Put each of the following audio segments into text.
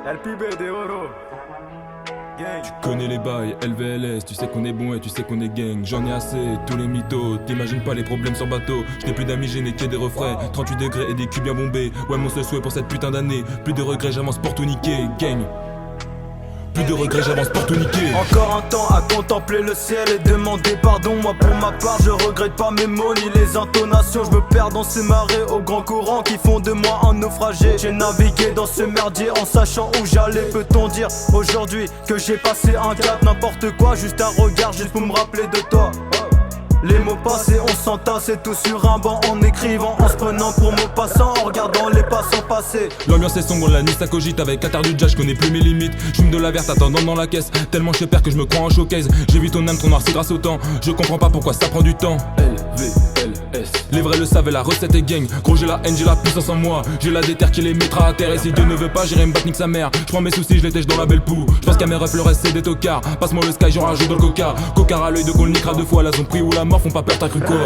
El pibe de oro. Gang. Tu connais les bails, LVLS, tu sais qu'on est bon et tu sais qu'on est gang. J'en ai assez, tous les mythos, t'imagines pas les problèmes sur bateau. Je n'ai plus d'amis, j'ai n'ai que des refrains. 38 degrés et des culs bien bombés. Ouais, mon seul souhait pour cette putain d'année. Plus de regrets, j'avance pour tout niquer, gang. Plus de regrets, j'avance pour tout niquer. Encore un temps à contempler le ciel et demander pardon. Moi pour ma part je regrette pas mes mots ni les intonations. Je me perds dans ces marées aux grands courants qui font de moi un naufragé. J'ai navigué dans ce merdier en sachant où j'allais. Peut-on dire aujourd'hui que j'ai passé un cap? N'importe quoi, juste un regard juste pour me rappeler de toi. Les mots passés, on s'entasse et tout sur un banc en écrivant, en se prenant pour mots passants, en regardant les passants passer. L'ambiance est sombre, la nuit ça cogite. Avec Qatar du jazz, je connais plus mes limites. J'fume de la verte attendant dans la caisse. Tellement je perds que je me crois en showcase. J'ai vu ton âme trop noircie grâce au temps. Je comprends pas pourquoi ça prend du temps. LVLS. Les vrais le savent, la recette est gang. Gros j'ai la haine, j'ai la puissance en moi. J'ai la déterre qui les mettra à terre. Et si Dieu ne veut pas, j'irai me battre nique sa mère. J'prends mes soucis, je les tèche dans la belle poux. J'pense qu'à mes refs le reste c'est des tocards. Passe-moi le sky, j'en rajoute dans le coca. Cocard à l'œil de qu'on le niquera deux fois. La zone pris ou la mort font pas peur, t'as cru quoi?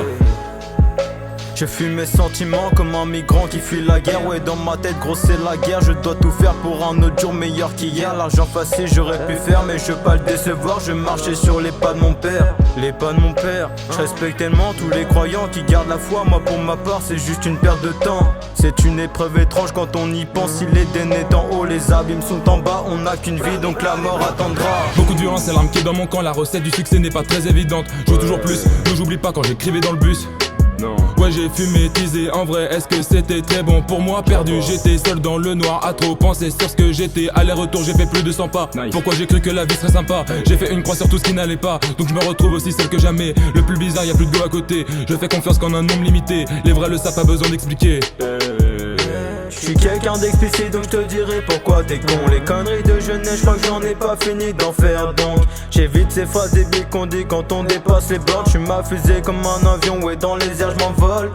Je fuis mes sentiments comme un migrant qui fuit la guerre. Ouais, dans ma tête, gros, c'est la guerre. Je dois tout faire pour un autre jour meilleur qu'hier. L'argent facile, j'aurais pu faire, mais je veux pas le décevoir. Je marchais sur les pas de mon père, les pas de mon père. Je respecte tellement tous les croyants qui gardent la foi. Moi, pour ma part, c'est juste une perte de temps. C'est une épreuve étrange quand on y pense. Si l'Éden est en haut, les abîmes sont en bas. On n'a qu'une vie, donc la mort attendra. Beaucoup de violence, c'est l'arme qui est dans mon camp. La recette du succès n'est pas très évidente. Je veux toujours plus, mais j'oublie pas quand j'écrivais dans le bus. Non. Ouais j'ai fumé, teasé, en vrai est-ce que c'était très bon pour moi? Perdu, j'étais seul dans le noir, à trop penser sur ce que j'étais. Aller-retour j'ai fait plus de 100 pas. Pourquoi j'ai cru que la vie serait sympa? J'ai fait une croix sur tout ce qui n'allait pas. Donc je me retrouve aussi seul que jamais. Le plus bizarre, y'a plus de go à côté. Je fais confiance qu'en un nombre limité. Les vrais le savent, pas besoin d'expliquer. Je suis quelqu'un d'explicite donc je te dirai pourquoi t'es con. Les conneries de jeunesse, je crois que j'en ai pas fini d'en faire donc. J'évite ces phrases débiles qu'on dit quand on dépasse les bornes. Je suis ma fusée comme un avion, ouais dans les airs je m'envole.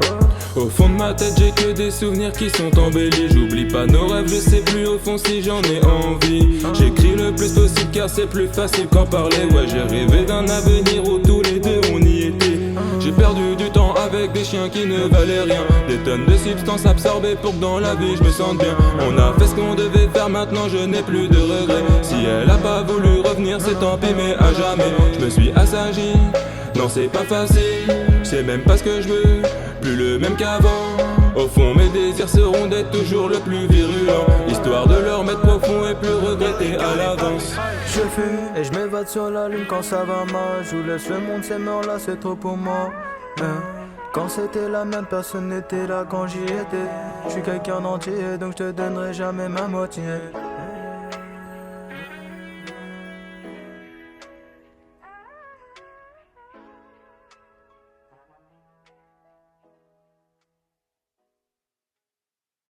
Au fond de ma tête j'ai que des souvenirs qui sont embellis. J'oublie pas nos rêves, je sais plus au fond si j'en ai envie. J'écris le plus possible car c'est plus facile qu'en parler. Ouais j'ai rêvé d'un avenir où tous les deux on y était. J'ai perdu du temps avec des chiens qui ne valaient rien. Des tonnes de substances absorbées pour que dans la vie je me sente bien. On a fait ce qu'on devait faire, maintenant je n'ai plus de regrets. Si elle a pas voulu revenir c'est tant pis mais à jamais. Je me suis assagi, non c'est pas facile. C'est même pas ce que je veux, plus le même qu'avant. Au fond mes désirs seront d'être toujours le plus virulent. Histoire de leur mettre profond et plus regretter à l'avance. Je fume et je m'évade sur la lune quand ça va mal. Je vous laisse le monde, c'est mort là, c'est trop pour moi. Quand c'était la même personne n'était là quand j'y étais. Je suis quelqu'un d'entier donc je te donnerai jamais ma moitié.